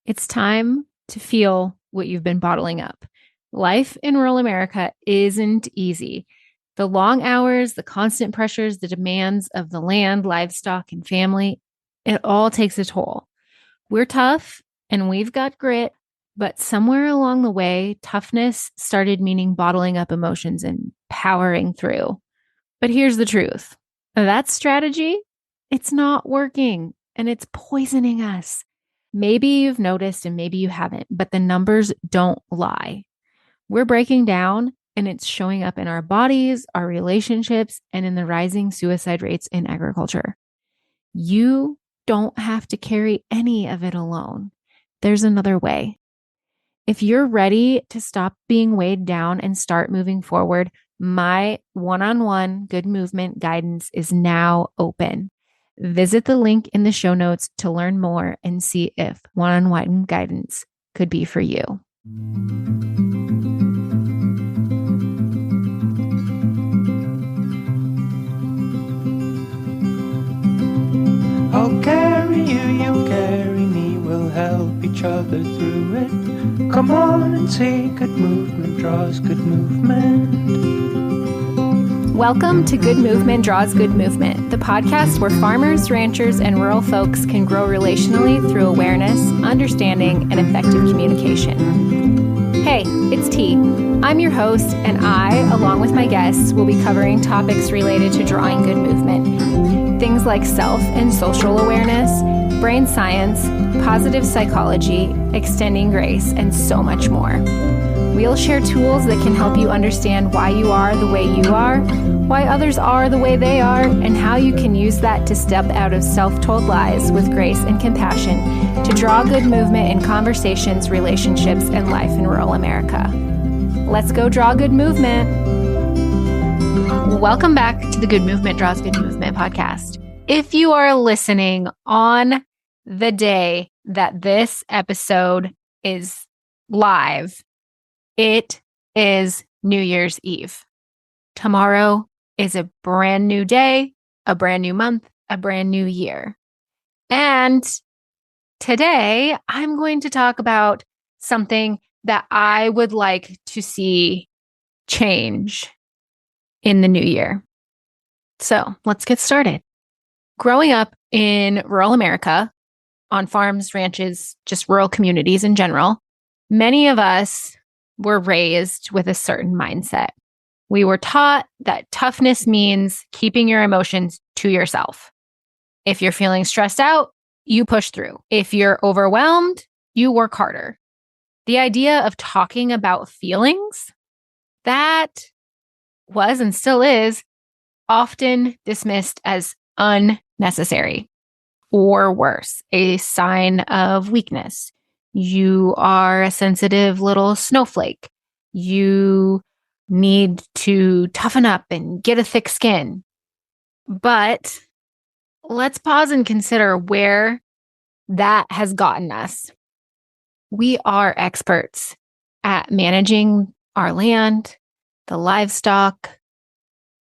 It's time to feel what you've been bottling up. Life in rural America isn't easy. The long hours, the constant pressures, the demands of the land, livestock, and family, it all takes a toll. We're tough and we've got grit, but somewhere along the way, toughness started meaning bottling up emotions and powering through. But here's the truth. That strategy, it's not working and it's poisoning us. Maybe you've noticed and maybe you haven't, but the numbers don't lie. We're breaking down and it's showing up in our bodies, our relationships, and in the rising suicide rates in agriculture. You don't have to carry any of it alone. There's another way. If you're ready to stop being weighed down and start moving forward, my one-on-one good movement guidance is now open. Visit the link in the show notes to learn more and see if one-on-one guidance could be for you. I'll carry you, you carry me, we'll help each other through it. Come on and say good movement draws good movement. Welcome to Good Movement Draws Good Movement, the podcast where farmers, ranchers, and rural folks can grow relationally through awareness, understanding, and effective communication. Hey, it's T. I'm your host, and I, along with my guests, will be covering topics related to drawing good movement. Things like self and social awareness, brain science, positive psychology, extending grace, and so much more. We'll share tools that can help you understand why you are the way you are, why others are the way they are, and how you can use that to step out of self-told lies with grace and compassion to draw good movement in conversations, relationships, and life in rural America. Let's go draw good movement. Welcome back to the Good Movement Draws Good Movement podcast. If you are listening on the day that this episode is live, it is New Year's Eve. Tomorrow is a brand new day, a brand new month, a brand new year. And today I'm going to talk about something that I would like to see change in the new year. So let's get started. Growing up in rural America, on farms, ranches, just rural communities in general, many of us were raised with a certain mindset. We were taught that toughness means keeping your emotions to yourself. If you're feeling stressed out, you push through. If you're overwhelmed, you work harder. The idea of talking about feelings, that was and still is often dismissed as unnecessary, or worse, a sign of weakness. You are a sensitive little snowflake. You need to toughen up and get a thick skin. But let's pause and consider where that has gotten us. We are experts at managing our land, the livestock,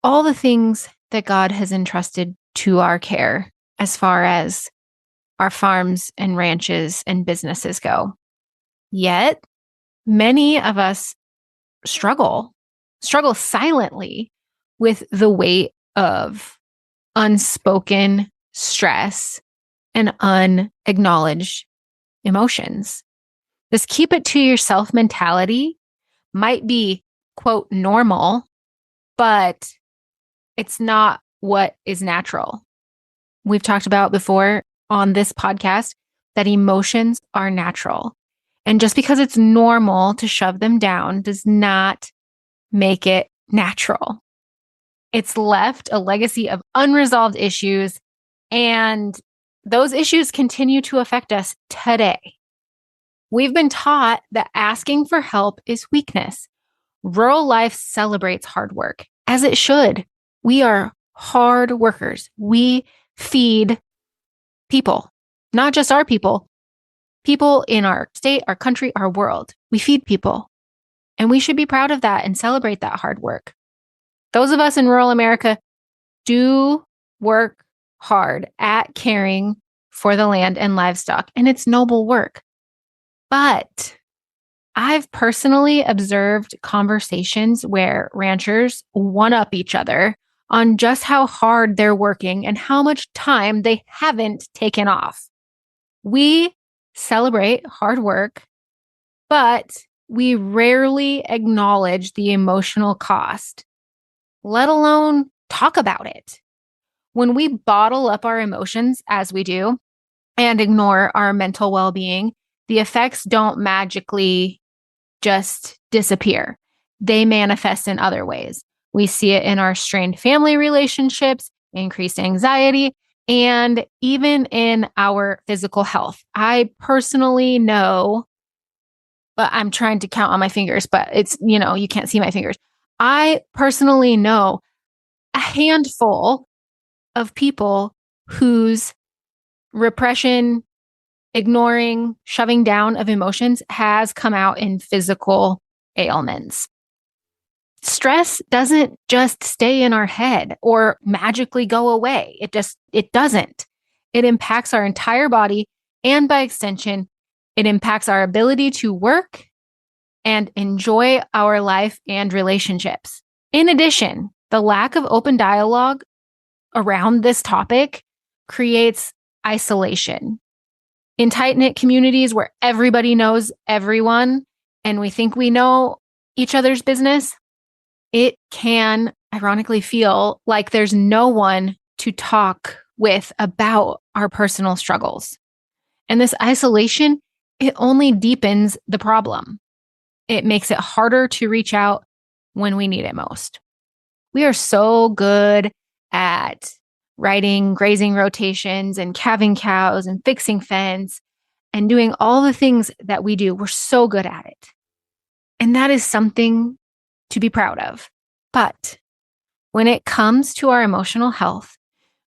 all the things that God has entrusted to our care as far as our farms and ranches and businesses go. Yet, many of us struggle silently with the weight of unspoken stress and unacknowledged emotions. This keep it to yourself mentality might be, quote, normal, but it's not what is natural. We've talked about before on this podcast that emotions are natural. And just because it's normal to shove them down does not make it natural. It's left a legacy of unresolved issues, and those issues continue to affect us today. We've been taught that asking for help is weakness. Rural life celebrates hard work, as it should. We are hard workers. We feed people, not just our people in our state, our country, our world. We feed people. And we should be proud of that and celebrate that hard work. Those of us in rural America do work hard at caring for the land and livestock, and it's noble work. But I've personally observed conversations where ranchers one-up each other on just how hard they're working and how much time they haven't taken off. We celebrate hard work, but we rarely acknowledge the emotional cost, let alone talk about it. When we bottle up our emotions, as we do, and ignore our mental well-being, the effects don't magically just disappear. They manifest in other ways. We see it in our strained family relationships, increased anxiety, and even in our physical health. I personally know, but I'm trying to count on my fingers, but it's, you can't see my fingers. I personally know a handful of people whose repression, ignoring, shoving down of emotions has come out in physical ailments. Stress doesn't just stay in our head or magically go away. It doesn't. It impacts our entire body, and by extension, it impacts our ability to work and enjoy our life and relationships. In addition, the lack of open dialogue around this topic creates isolation. In tight-knit communities where everybody knows everyone and we think we know each other's business, it can ironically feel like there's no one to talk with about our personal struggles. And this isolation, it only deepens the problem. It makes it harder to reach out when we need it most. We are so good at writing grazing rotations and calving cows and fixing fence and doing all the things that we do. We're so good at it. And that is something to be proud of. But when it comes to our emotional health,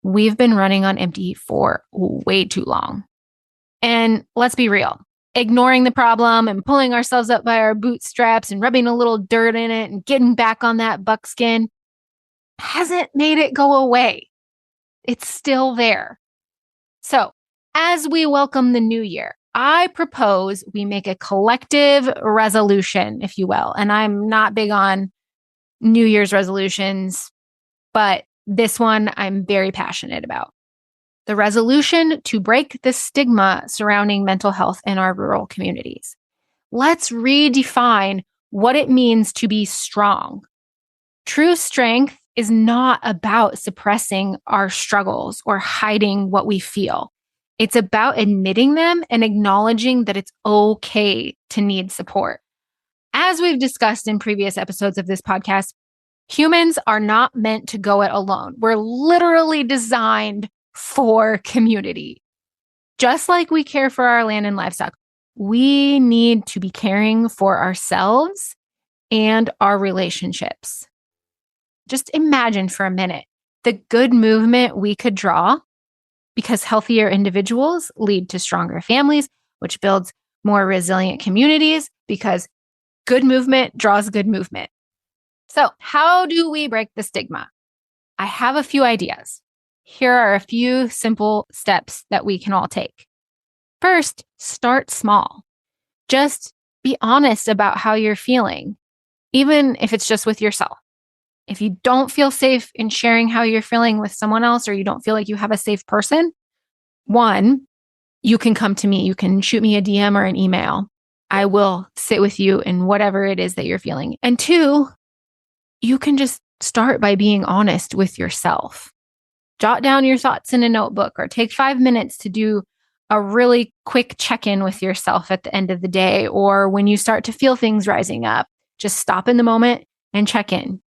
we've been running on empty for way too long. And let's be real, ignoring the problem and pulling ourselves up by our bootstraps and rubbing a little dirt in it and getting back on that buckskin hasn't made it go away. It's still there. So, as we welcome the new year, I propose we make a collective resolution, if you will. And I'm not big on New Year's resolutions, but this one I'm very passionate about. The resolution to break the stigma surrounding mental health in our rural communities. Let's redefine what it means to be strong. True strength is not about suppressing our struggles or hiding what we feel. It's about admitting them and acknowledging that it's okay to need support. As we've discussed in previous episodes of this podcast, humans are not meant to go it alone. We're literally designed for community. Just like we care for our land and livestock, we need to be caring for ourselves and our relationships. Just imagine for a minute the good movement we could draw, because healthier individuals lead to stronger families, which builds more resilient communities, because good movement draws good movement. So, how do we break the stigma? I have a few ideas. Here are a few simple steps that we can all take. First, start small. Just be honest about how you're feeling, even if it's just with yourself. If you don't feel safe in sharing how you're feeling with someone else, or you don't feel like you have a safe person, one, you can come to me. You can shoot me a DM or an email. I will sit with you in whatever it is that you're feeling. And two, you can just start by being honest with yourself. Jot down your thoughts in a notebook, or take 5 minutes to do a really quick check-in with yourself at the end of the day, or when you start to feel things rising up. Just stop in the moment and check in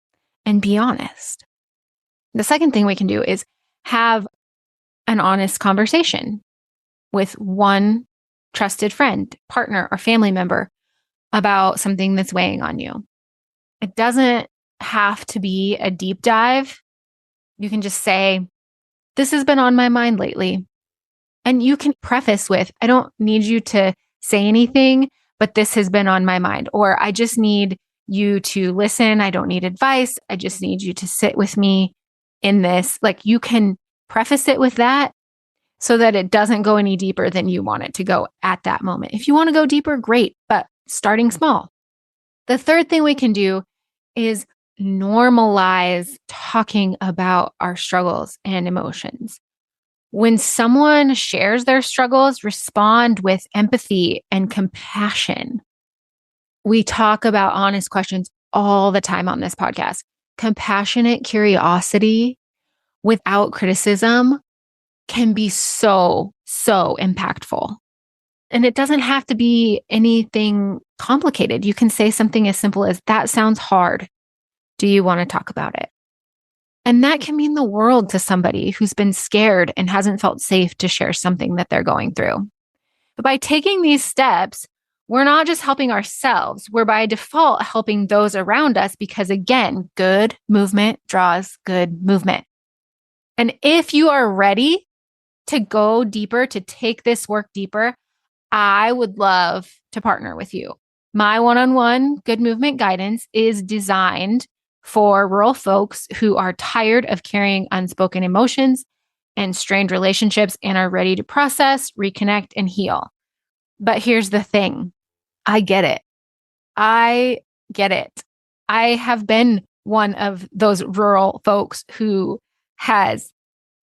and be honest. The second thing we can do is have an honest conversation with one trusted friend, partner, or family member about something that's weighing on you. It doesn't have to be a deep dive. You can just say, this has been on my mind lately. And you can preface with, I don't need you to say anything, but this has been on my mind. Or I just need you to listen. I don't need advice. I just need you to sit with me in this. Like, you can preface it with that, so that it doesn't go any deeper than you want it to go at that moment. If you want to go deeper, great, but starting small. The third thing we can do is normalize talking about our struggles and emotions. When someone shares their struggles, respond with empathy and compassion. We talk about honest questions all the time on this podcast. Compassionate curiosity without criticism can be so impactful. And it doesn't have to be anything complicated. You can say something as simple as, "That sounds hard. Do you want to talk about it?" And that can mean the world to somebody who's been scared and hasn't felt safe to share something that they're going through. But by taking these steps, we're not just helping ourselves, we're by default helping those around us because, again, good movement draws good movement. And if you are ready to go deeper, to take this work deeper, I would love to partner with you. My one-on-one good movement guidance is designed for rural folks who are tired of carrying unspoken emotions and strained relationships and are ready to process, reconnect, and heal. But here's the thing. I get it. I get it. I have been one of those rural folks who has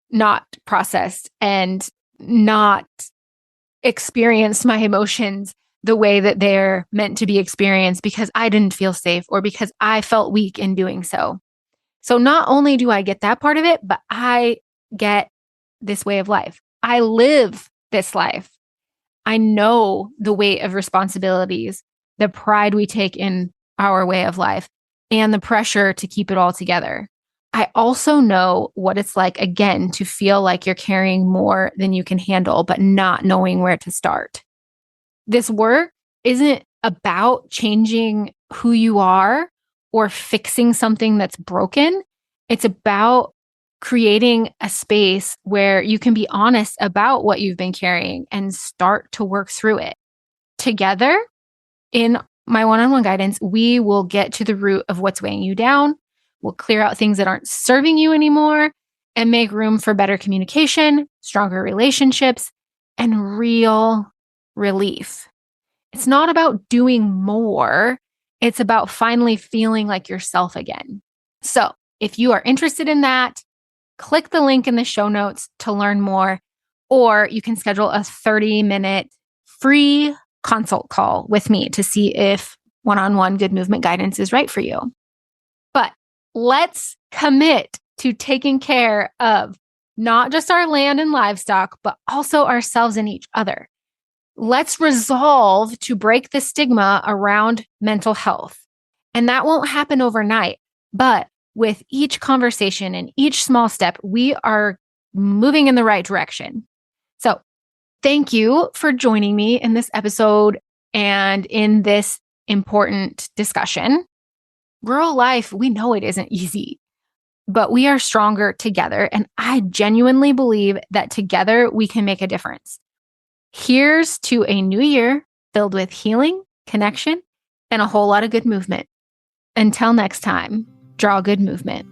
not processed and not experienced my emotions the way that they're meant to be experienced because I didn't feel safe or because I felt weak in doing so. So not only do I get that part of it, but I get this way of life. I live this life. I know the weight of responsibilities, the pride we take in our way of life, and the pressure to keep it all together. I also know what it's like, again, to feel like you're carrying more than you can handle, but not knowing where to start. This work isn't about changing who you are or fixing something that's broken. It's about creating a space where you can be honest about what you've been carrying and start to work through it. Together, in my one-on-one guidance, we will get to the root of what's weighing you down. We'll clear out things that aren't serving you anymore and make room for better communication, stronger relationships, and real relief. It's not about doing more. It's about finally feeling like yourself again. So if you are interested in that, click the link in the show notes to learn more, or you can schedule a 30-minute free consult call with me to see if one-on-one good movement guidance is right for you. But let's commit to taking care of not just our land and livestock, but also ourselves and each other. Let's resolve to break the stigma around mental health. And that won't happen overnight, but with each conversation and each small step, we are moving in the right direction. So thank you for joining me in this episode and in this important discussion. Rural life, we know it isn't easy, but we are stronger together. And I genuinely believe that together we can make a difference. Here's to a new year filled with healing, connection, and a whole lot of good movement. Until next time, draw good movement.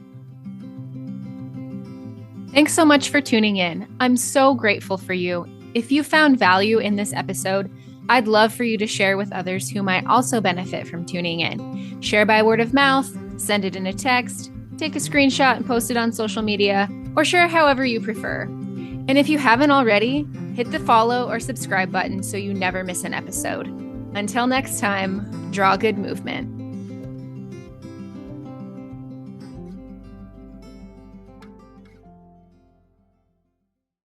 Thanks so much for tuning in. I'm so grateful for you. If you found value in this episode, I'd love for you to share with others who might also benefit from tuning in. Share by word of mouth, send it in a text, take a screenshot and post it on social media, or share however you prefer. And if you haven't already, hit the follow or subscribe button so you never miss an episode. Until next time, draw good movement.